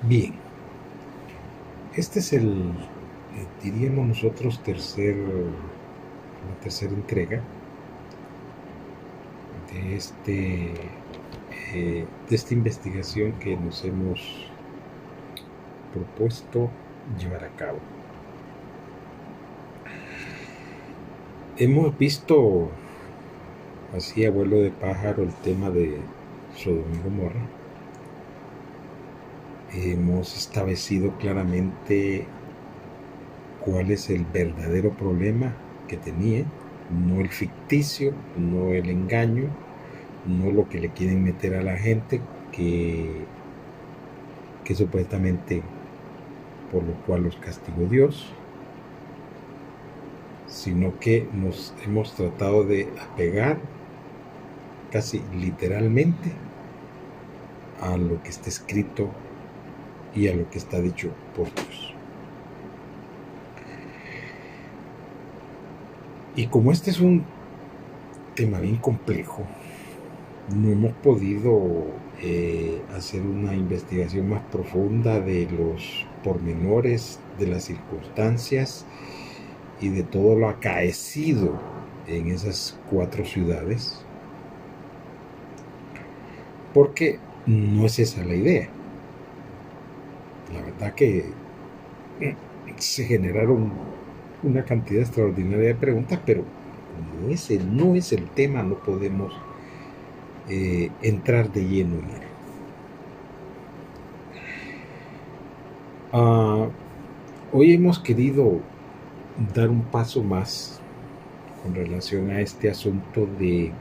Bien, este es diríamos nosotros, la tercera entrega de esta investigación que nos hemos propuesto llevar a cabo. Hemos visto así a vuelo de pájaro el tema de Sodoma y Gomorra. Hemos establecido claramente cuál es el verdadero problema que tenía, no el ficticio, no el engaño, no lo que le quieren meter a la gente que supuestamente por lo cual los castigó Dios, sino que nos hemos tratado de apegar casi literalmente a lo que está escrito y a lo que está dicho por Dios. Y como este es un tema bien complejo, no hemos podido hacer una investigación más profunda de los pormenores, de las circunstancias y de todo lo acaecido en esas 4 ciudades, porque no es esa la idea. La verdad que se generaron una cantidad extraordinaria de preguntas, pero como ese no es el tema, no podemos entrar de lleno en él. Hoy hemos querido dar un paso más con relación a este asunto del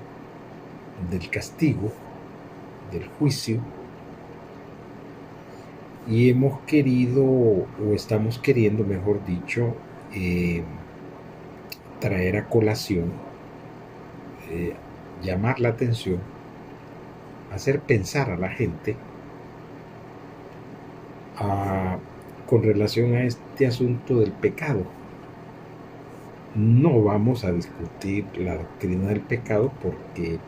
castigo, del juicio, y hemos querido, o estamos queriendo, mejor dicho, traer a colación, llamar la atención, hacer pensar a la gente con relación a este asunto del pecado. No vamos a discutir la doctrina del pecado porque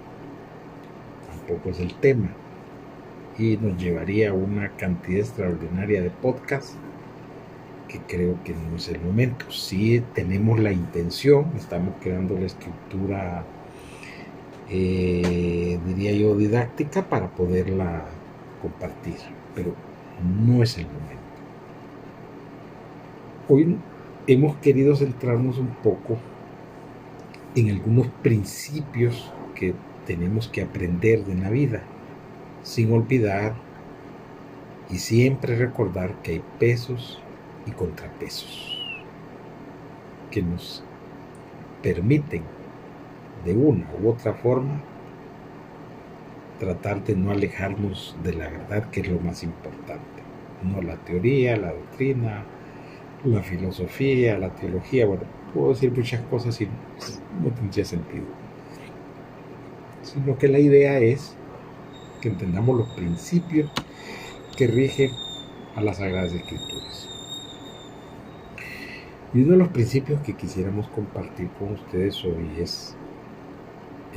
tampoco es el tema y nos llevaría a una cantidad extraordinaria de podcasts que creo que no es el momento. Sí tenemos la intención, estamos creando la estructura, diría yo, didáctica para poderla compartir, pero no es el momento. Hoy hemos querido centrarnos un poco en algunos principios que tenemos que aprender de la vida, sin olvidar y siempre recordar que hay pesos y contrapesos que nos permiten de una u otra forma tratar de no alejarnos de la verdad, que es lo más importante, no la teoría, la doctrina, la filosofía, la teología. Bueno, puedo decir muchas cosas y no tendría sentido, sino que la idea es que entendamos los principios que rigen a las Sagradas Escrituras. Y uno de los principios que quisiéramos compartir con ustedes hoy es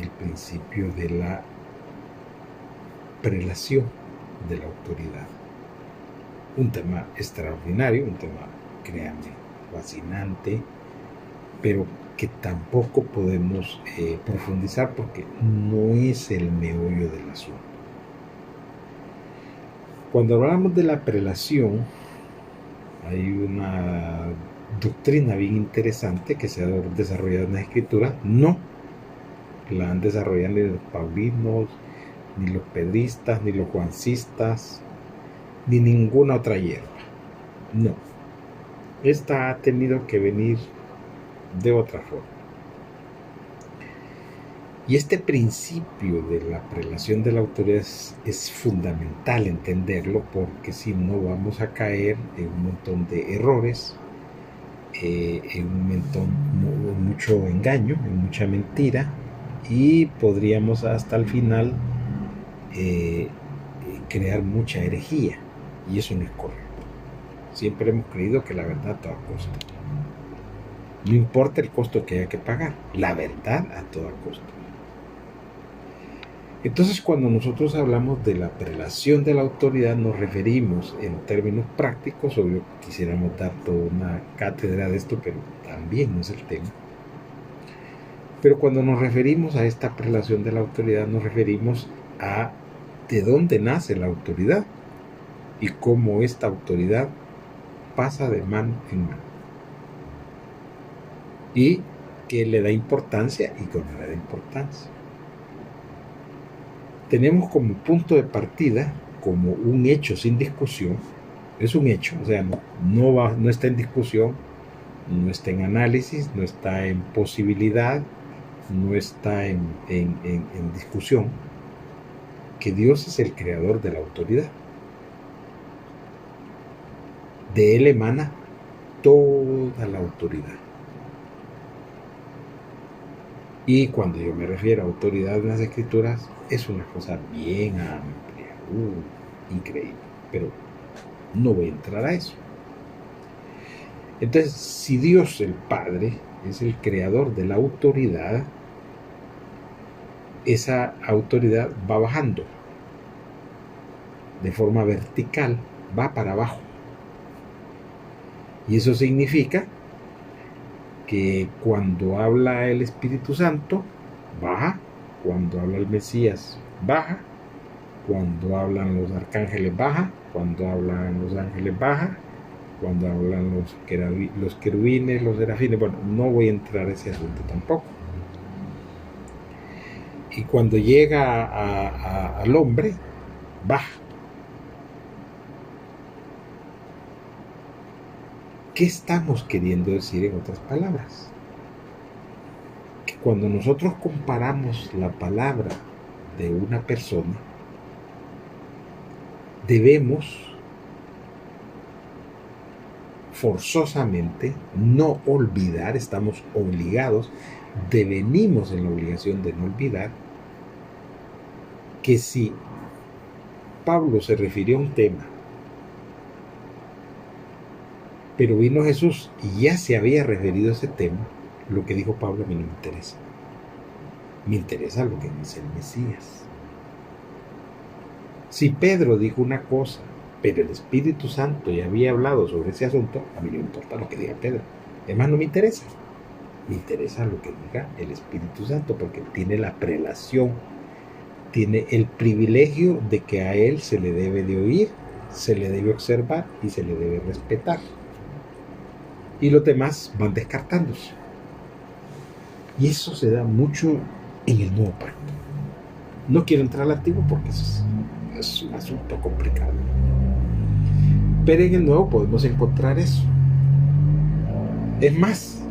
el principio de la prelación de la autoridad. Un tema extraordinario, un tema, créanme, fascinante, pero que tampoco podemos profundizar porque no es el meollo del asunto. Cuando hablamos de la prelación, hay una doctrina bien interesante que se ha desarrollado en la Escritura. No la han desarrollado ni los paulinos, ni los pedristas, ni los juancistas, ni ninguna otra hierba. No. Esta ha tenido que venir de otra forma. Y este principio de la prelación de la autoridad es fundamental entenderlo, porque si no vamos a caer en un montón de errores, en un montón, mucho engaño, en mucha mentira, y podríamos hasta el final crear mucha herejía, y eso no es correcto. Siempre hemos creído que la verdad a toda costa. No importa el costo que haya que pagar, la verdad a toda costa. Entonces, cuando nosotros hablamos de la prelación de la autoridad, nos referimos en términos prácticos, obvio quisiéramos dar toda una cátedra de esto, pero también no es el tema. Pero cuando nos referimos a esta prelación de la autoridad, nos referimos a de dónde nace la autoridad y cómo esta autoridad pasa de mano en mano. Y qué le da importancia y qué no le da importancia. Tenemos como punto de partida, como un hecho sin discusión, es un hecho, o sea, no está en discusión, no está en análisis, no está en posibilidad, no está en discusión, que Dios es el creador de la autoridad. De Él emana toda la autoridad. Y cuando yo me refiero a autoridad en las Escrituras, es una cosa bien amplia, increíble, pero no voy a entrar a eso. Entonces, si Dios el Padre es el creador de la autoridad, esa autoridad va bajando de forma vertical, va para abajo. Y eso significa que cuando habla el Espíritu Santo, baja, cuando habla el Mesías, baja, cuando hablan los arcángeles, baja, cuando hablan los ángeles, baja, cuando hablan los querubines, los serafines. Bueno, no voy a entrar a ese asunto tampoco. Y cuando llega al hombre, baja. ¿Qué estamos queriendo decir en otras palabras? Que cuando nosotros comparamos la palabra de una persona, debemos forzosamente no olvidar, estamos obligados, devenimos en la obligación de no olvidar que si Pablo se refirió a un tema, pero vino Jesús y ya se había referido a ese tema, lo que dijo Pablo a mí no me interesa. Me interesa lo que dice el Mesías. Si Pedro dijo una cosa, pero el Espíritu Santo ya había hablado sobre ese asunto, a mí no me importa lo que diga Pedro. Además no me interesa. Me interesa lo que diga el Espíritu Santo, porque tiene la prelación, tiene el privilegio de que a él se le debe de oír, se le debe observar y se le debe respetar. Y los demás van descartándose. Y eso se da mucho en el Nuevo Pacto. No quiero entrar al Antiguo porque es un asunto complicado. Pero en el Nuevo podemos encontrar eso. Es más,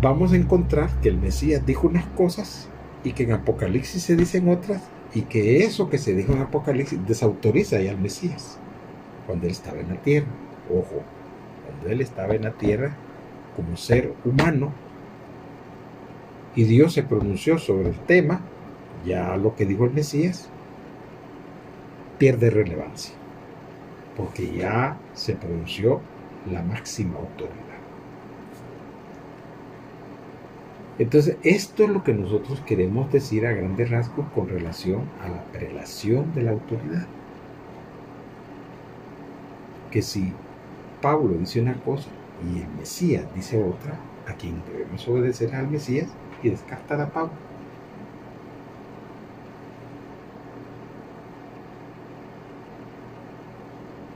vamos a encontrar que el Mesías dijo unas cosas y que en Apocalipsis se dicen otras, y que eso que se dijo en Apocalipsis desautoriza ya al Mesías cuando él estaba en la tierra. Ojo, cuando él estaba en la tierra como ser humano y Dios se pronunció sobre el tema, ya lo que dijo el Mesías pierde relevancia, porque ya se pronunció la máxima autoridad. Entonces, esto es lo que nosotros queremos decir a grandes rasgos con relación a la prelación de la autoridad. Que si Pablo dice una cosa y el Mesías dice otra, a quien debemos obedecer al Mesías y descartar a Pablo.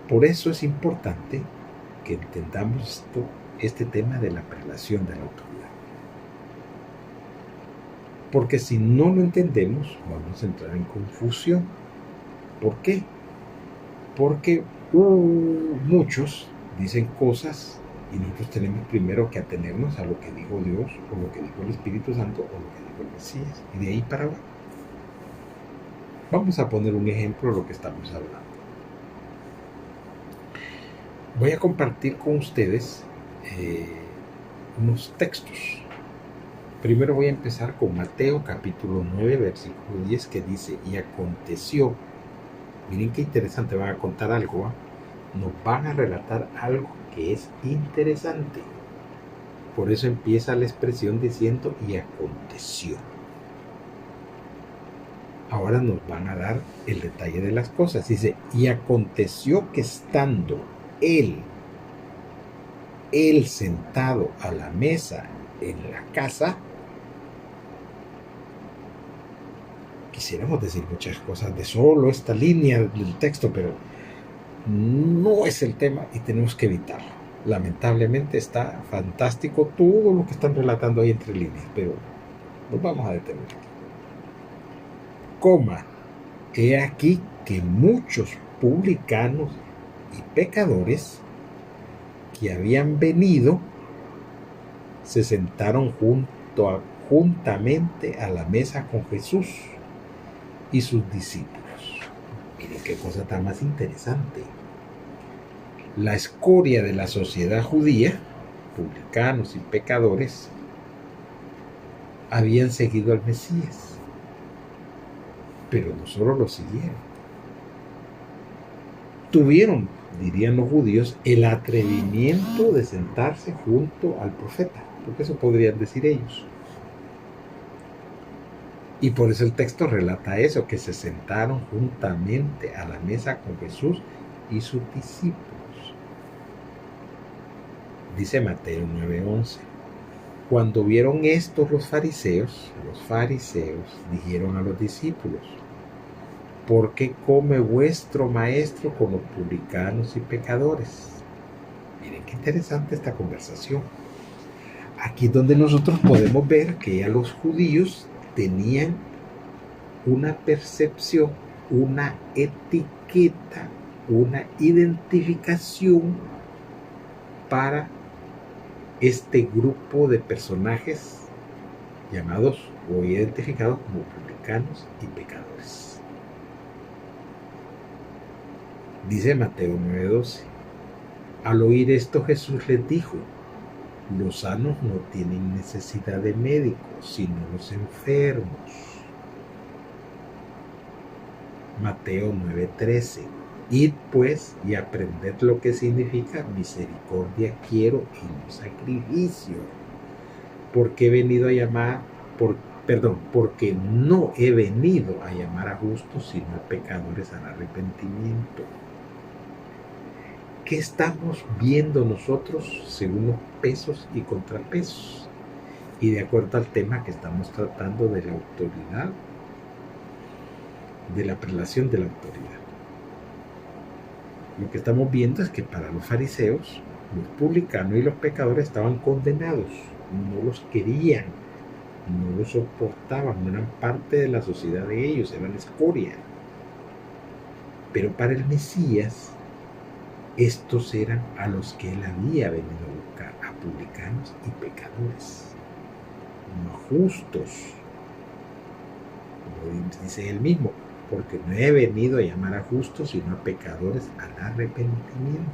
Por eso es importante que entendamos este tema de la prelación de la autoridad. Porque si no lo entendemos, vamos a entrar en confusión. ¿Por qué? Porque muchos dicen cosas y nosotros tenemos primero que atenernos a lo que dijo Dios, o lo que dijo el Espíritu Santo, o lo que dijo el Mesías, y de ahí para abajo. Vamos a poner un ejemplo de lo que estamos hablando. Voy a compartir con ustedes unos textos. Primero voy a empezar con Mateo capítulo 9, versículo 10, que dice: y aconteció, miren qué interesante, van a contar algo, nos van a relatar algo que es interesante. Por eso empieza la expresión diciendo: y aconteció. Ahora nos van a dar el detalle de las cosas. Dice, y aconteció que estando él sentado a la mesa en la casa, quisiéramos decir muchas cosas de solo esta línea del texto, pero no es el tema y tenemos que evitarlo. Lamentablemente está fantástico todo lo que están relatando ahí entre líneas, pero nos vamos a detener. Coma, he aquí que muchos publicanos y pecadores que habían venido se sentaron juntamente a la mesa con Jesús y sus discípulos. Miren qué cosa tan más interesante. La escoria de la sociedad judía, publicanos y pecadores, habían seguido al Mesías, pero no solo lo siguieron. Tuvieron, dirían los judíos, el atrevimiento de sentarse junto al profeta, porque eso podrían decir ellos. Y por eso el texto relata eso, que se sentaron juntamente a la mesa con Jesús y sus discípulos. Dice Mateo 9:11. Cuando vieron esto los fariseos dijeron a los discípulos, ¿por qué come vuestro maestro con los publicanos y pecadores? Miren qué interesante esta conversación. Aquí es donde nosotros podemos ver que ya los judíos tenían una percepción, una etiqueta, una identificación para este grupo de personajes llamados o identificados como publicanos y pecadores. Dice Mateo 9:12. Al oír esto Jesús les dijo, los sanos no tienen necesidad de médicos, sino los enfermos. Mateo 9:13. Id pues y aprended lo que significa misericordia quiero y no sacrificio. Porque porque no he venido a llamar a justos, sino a pecadores al arrepentimiento. ¿Qué estamos viendo nosotros según los pesos y contrapesos? Y de acuerdo al tema que estamos tratando de la autoridad, de la prelación de la autoridad. Lo que estamos viendo es que para los fariseos, los publicanos y los pecadores estaban condenados, no los querían, no los soportaban, no eran parte de la sociedad de ellos, eran escoria. Pero para el Mesías, estos eran a los que él había venido a buscar, a publicanos y pecadores, no justos, como dice él mismo, porque no he venido a llamar a justos, sino a pecadores al arrepentimiento.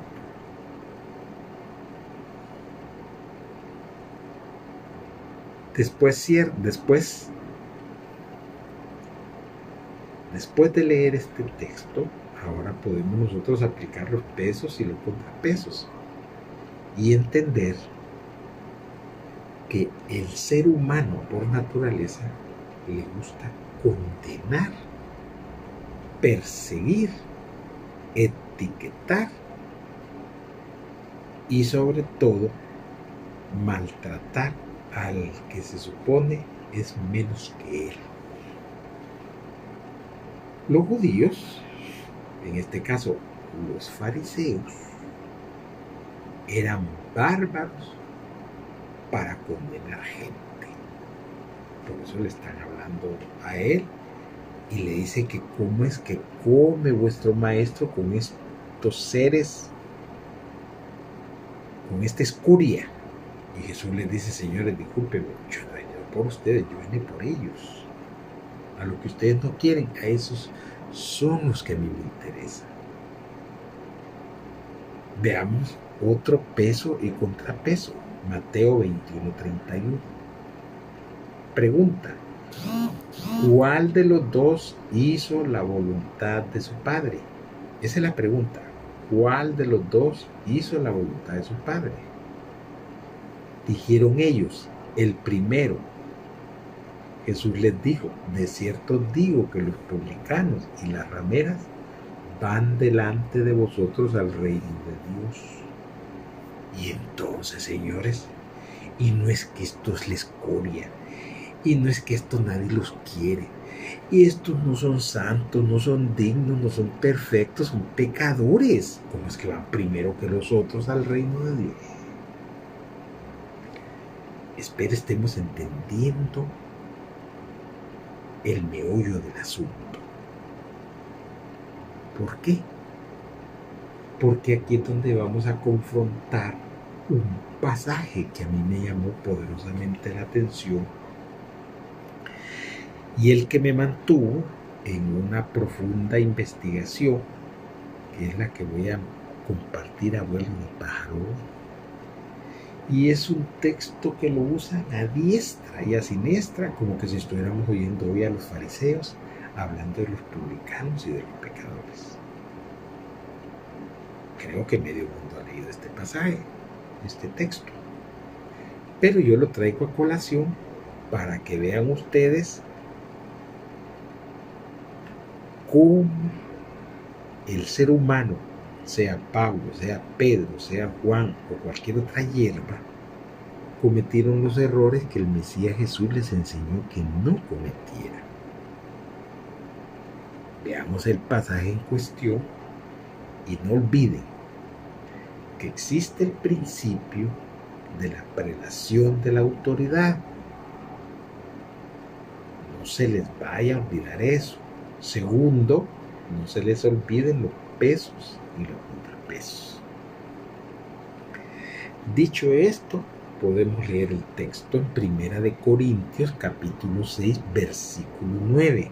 Después de leer este texto, ahora podemos nosotros aplicar los pesos y los contrapesos y entender que el ser humano por naturaleza le gusta condenar, perseguir, etiquetar y sobre todo maltratar al que se supone es menos que él. Los judíos, en este caso los fariseos, eran bárbaros para condenar gente. Por eso le están hablando a él y le dice que cómo es que come vuestro maestro con estos seres, con esta escuria. Y Jesús les dice, señores, discúlpenme, yo no he venido por ustedes, yo vine por ellos. A lo que ustedes no quieren, a esos son los que a mí me interesan. Veamos otro peso y contrapeso. Mateo 21:31. Pregunta, ¿cuál de los dos hizo la voluntad de su padre? Esa es la pregunta. ¿Cuál de los dos hizo la voluntad de su padre? Dijeron ellos, el primero. Jesús les dijo: de cierto digo que los publicanos y las rameras van delante de vosotros al reino de Dios. Y entonces, señores, y no es que esto es la escoria, y no es que esto nadie los quiere, y estos no son santos, no son dignos, no son perfectos, son pecadores. ¿Cómo es que van primero que los otros al reino de Dios? Espero estemos entendiendo el meollo del asunto. ¿Por qué? Porque aquí es donde vamos a confrontar un pasaje que a mí me llamó poderosamente la atención y el que me mantuvo en una profunda investigación, que es la que voy a compartir a vuelo de pájaro. Y es un texto que lo usan a diestra y a siniestra, como que si estuviéramos oyendo hoy a los fariseos hablando de los publicanos y de los pecadores. Creo que medio mundo ha leído este pasaje, este texto. Pero yo lo traigo a colación para que vean ustedes cómo el ser humano, sea Pablo, sea Pedro, sea Juan o cualquier otra hierba, cometieron los errores que el Mesías Jesús les enseñó que no cometieran. Veamos el pasaje en cuestión y no olviden que existe el principio de la prelación de la autoridad. No se les vaya a olvidar eso. Segundo, no se les olviden los pesos y los contrapesos. Dicho esto, podemos leer el texto en Primera de Corintios, capítulo 6, versículo 9.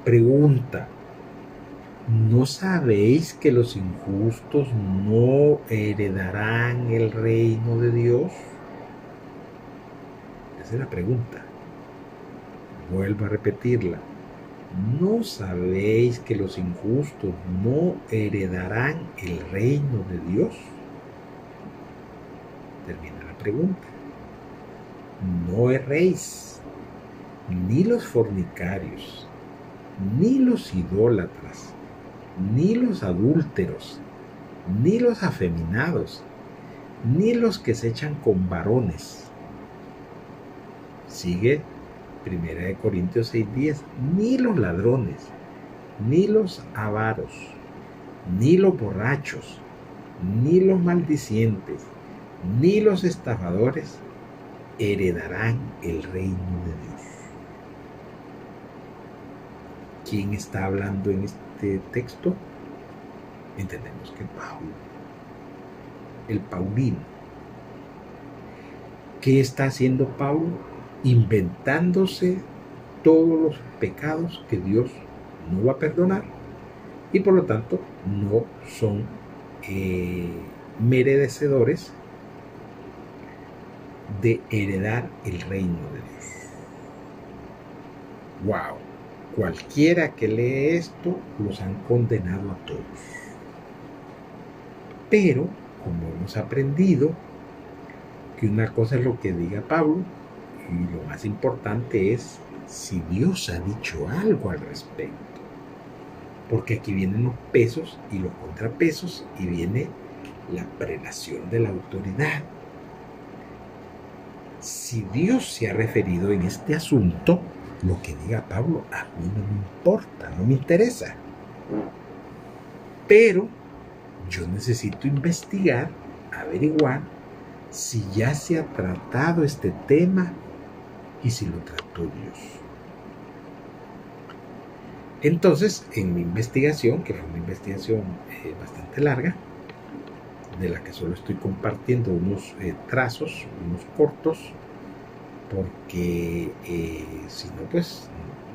Pregunta: ¿no sabéis que los injustos no heredarán el reino de Dios? Esa es la pregunta. Vuelvo a repetirla. ¿No sabéis que los injustos no heredarán el reino de Dios? Termina la pregunta. No erréis, ni los fornicarios, ni los idólatras, ni los adúlteros, ni los afeminados, ni los que se echan con varones. Sigue 1 Corintios 6:10, ni los ladrones, ni los avaros, ni los borrachos, ni los maldicientes, ni los estafadores heredarán el reino de Dios. ¿Quién está hablando en este texto? Entendemos que Pablo, el Paulino. ¿Qué está haciendo Pablo? Inventándose todos los pecados que Dios no va a perdonar y por lo tanto no son merecedores de heredar el reino de Dios. ¡Wow! Cualquiera que lee esto los han condenado a todos. Pero, como hemos aprendido, que una cosa es lo que diga Pablo y lo más importante es si Dios ha dicho algo al respecto. Porque aquí vienen los pesos y los contrapesos y viene la prelación de la autoridad. Si Dios se ha referido en este asunto, lo que diga Pablo a mí no me importa, no me interesa. Pero yo necesito investigar, averiguar si ya se ha tratado este tema y si lo trató Dios. Entonces, en mi investigación, que fue una investigación bastante larga, de la que solo estoy compartiendo unos trazos, unos cortos, porque si no, pues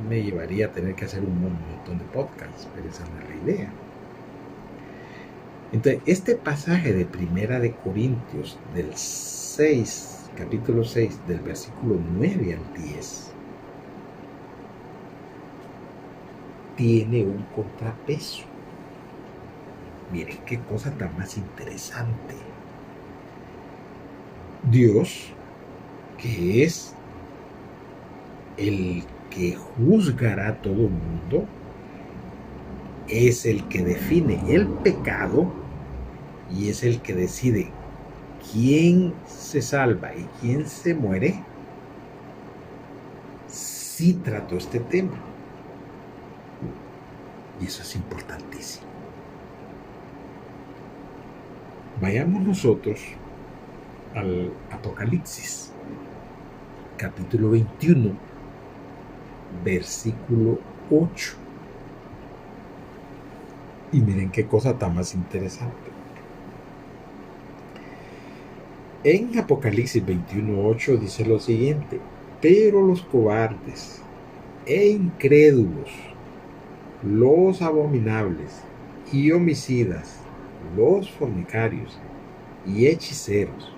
me llevaría a tener que hacer un montón de podcasts, pero esa no es la idea. Entonces, este pasaje de Primera de Corintios, del 6, capítulo 6, del versículo 9 al 10, tiene un contrapeso. Miren qué cosa tan más interesante. Dios, que es El que juzgará a todo el mundo es el que define el pecado y es el que decide quién se salva y quién se muere. Sí trató este tema. Y eso es importantísimo. Vayamos nosotros al Apocalipsis, capítulo 21, versículo 8. Y miren qué cosa tan más interesante. En Apocalipsis 21:8 dice lo siguiente: pero los cobardes e incrédulos, los abominables y homicidas, los fornicarios y hechiceros,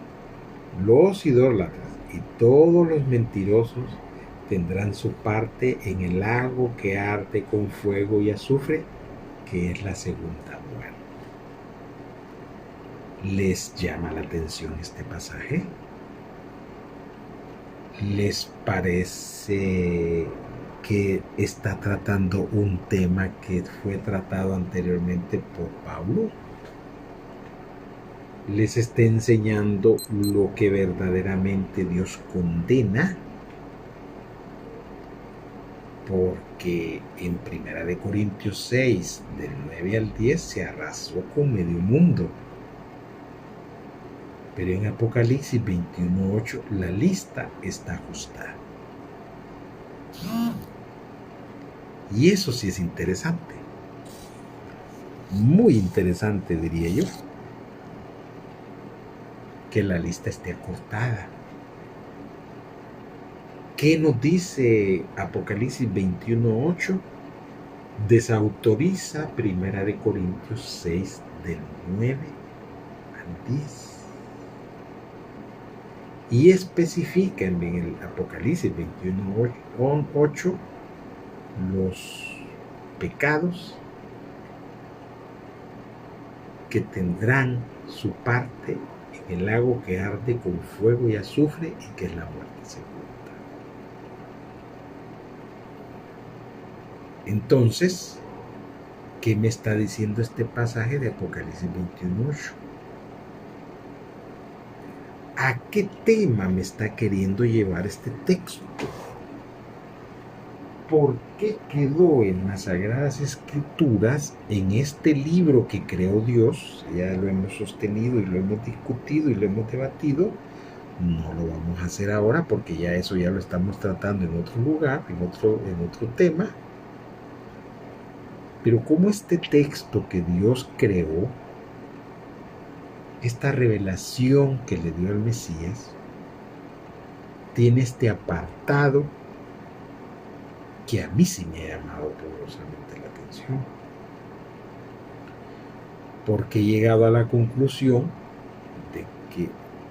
los idólatras y todos los mentirosos tendrán su parte en el lago que arde con fuego y azufre, que es la segunda muerte. ¿Les llama la atención este pasaje? ¿Les parece que está tratando un tema que fue tratado anteriormente por Pablo? ¿Les está enseñando lo que verdaderamente Dios condena? Porque en 1 Corintios 6, del 9 al 10, se arrasó con medio mundo. Pero en Apocalipsis 21:8 la lista está ajustada. Y eso sí es interesante. Muy interesante, diría yo, que la lista esté acortada. ¿Qué nos dice Apocalipsis 21:8? Desautoriza 1 Corintios 6, del 9 al 10. Y especifica en el Apocalipsis 21:8 los pecados que tendrán su parte en el lago que arde con fuego y azufre, y que es la muerte segunda. Entonces, ¿qué me está diciendo este pasaje de Apocalipsis 21:8? ¿A qué tema me está queriendo llevar este texto? ¿Por qué quedó en las Sagradas Escrituras, en este libro que creó Dios? Ya lo hemos sostenido y lo hemos discutido y lo hemos debatido. No lo vamos a hacer ahora porque ya eso ya lo estamos tratando en otro lugar, en otro tema. Pero como este texto que Dios creó, esta revelación que le dio al Mesías, tiene este apartado que a mí sí me ha llamado poderosamente la atención, porque he llegado a la conclusión de que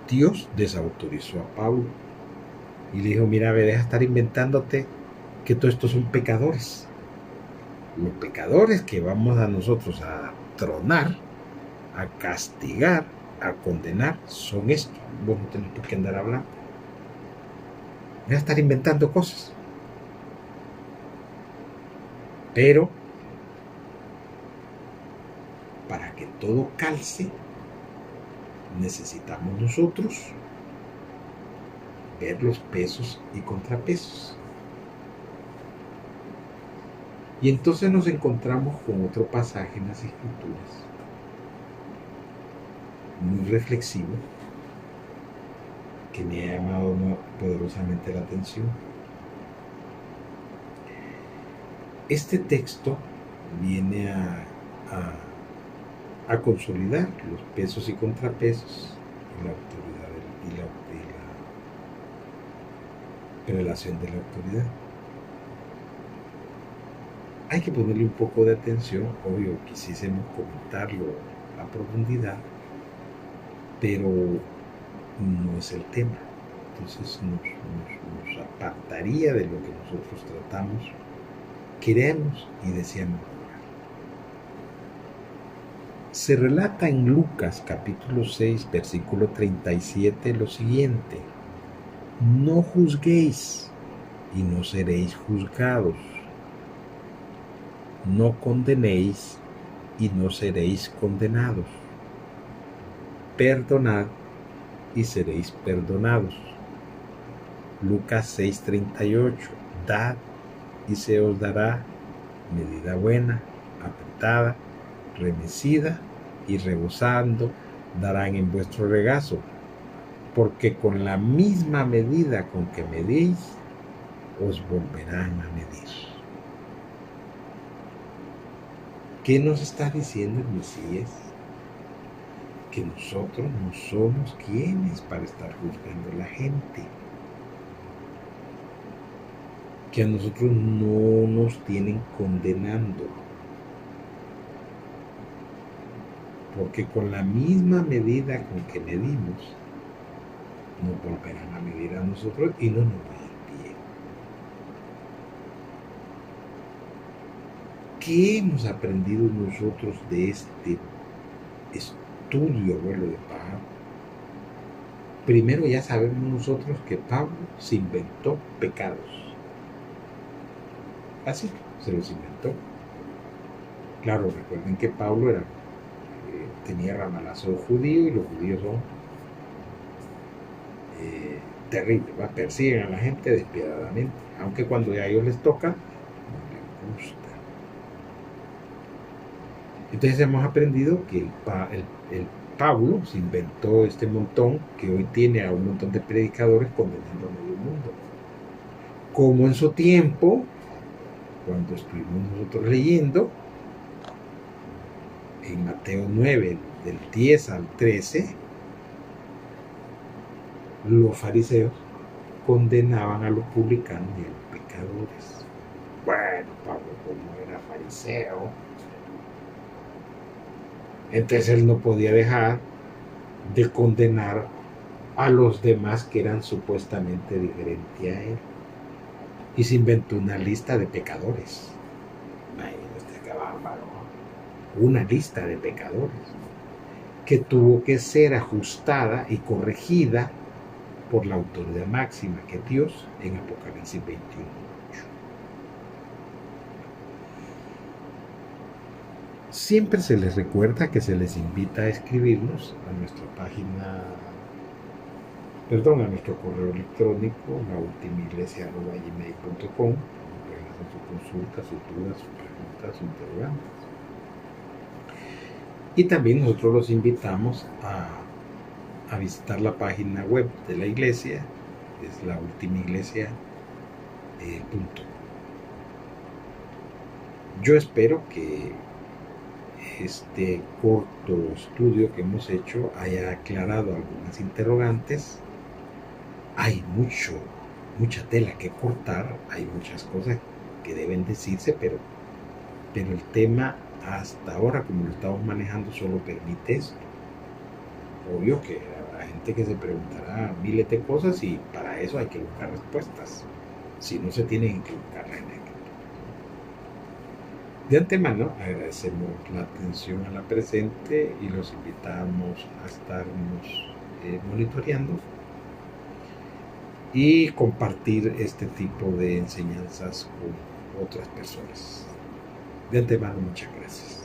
Dios desautorizó a Pablo y le dijo: mira, deja de estar inventándote que todos estos son pecadores. Los pecadores que vamos a nosotros a tronar, a castigar, a condenar, son estos. Vos no tenés por qué andar hablando. Deja de estar inventando cosas. Pero para que todo calce, necesitamos nosotros ver los pesos y contrapesos. Y entonces nos encontramos con otro pasaje en las Escrituras, muy reflexivo, que me ha llamado poderosamente la atención. Este texto viene a consolidar los pesos y contrapesos y la autoridad y la prelación de la autoridad. Hay que ponerle un poco de atención, obvio, quisiésemos comentarlo a profundidad, pero no es el tema. Entonces nos apartaría de lo que nosotros tratamos, queremos y deseamos lograr. Se relata en Lucas capítulo 6, versículo 37 lo siguiente: no juzguéis y no seréis juzgados. No condenéis y no seréis condenados. Perdonad y seréis perdonados. Lucas 6:38. Dad y se os dará medida buena, apretada, remecida y rebosando darán en vuestro regazo, porque con la misma medida con que medís, os volverán a medir. ¿Qué nos está diciendo el Mesías? Que nosotros no somos quienes para estar juzgando a la gente. Que a nosotros no nos tienen condenando. Porque con la misma medida con que medimos, nos volverán a medir a nosotros y no nos va a ir bien. ¿Qué hemos aprendido nosotros de este estudio, abuelo de Pablo? Primero ya sabemos nosotros que Pablo se inventó pecados. Así, se los inventó. Claro, recuerden que Pablo tenía ramalazo judío y los judíos son terribles, persiguen a la gente despiadadamente, aunque cuando a ellos les toca, no les gusta. Entonces hemos aprendido que el Pablo se inventó este montón que hoy tiene a un montón de predicadores condenando a medio mundo. Como en su tiempo, cuando estuvimos nosotros leyendo, en Mateo 9, del 10 al 13, los fariseos condenaban a los publicanos y a los pecadores. Bueno, Pablo, como era fariseo, entonces él no podía dejar de condenar a los demás que eran supuestamente diferentes a él. Y se inventó una lista de pecadores. Imagínate qué bárbaro. Una lista de pecadores que tuvo que ser ajustada y corregida por la autoridad máxima, que es Dios, en Apocalipsis 21:8. Siempre se les recuerda que se les invita a escribirnos a nuestra página, a nuestro correo electrónico, laultimaiglesia@gmail.com. Pueden hacer sus consultas, sus dudas, sus preguntas, sus interrogantes. Y también nosotros los invitamos a visitar la página web de la iglesia, que es laultimaiglesia.com. Yo espero que este corto estudio que hemos hecho haya aclarado algunas interrogantes. Hay mucha tela que cortar, hay muchas cosas que deben decirse, pero el tema hasta ahora, como lo estamos manejando, solo permite esto. Obvio que habrá gente que se preguntará miles de cosas y para eso hay que buscar respuestas. Si no, se tienen que buscar en el. De antemano agradecemos la atención a la presente y los invitamos a estarnos monitoreando y compartir este tipo de enseñanzas con otras personas. De antemano, muchas gracias.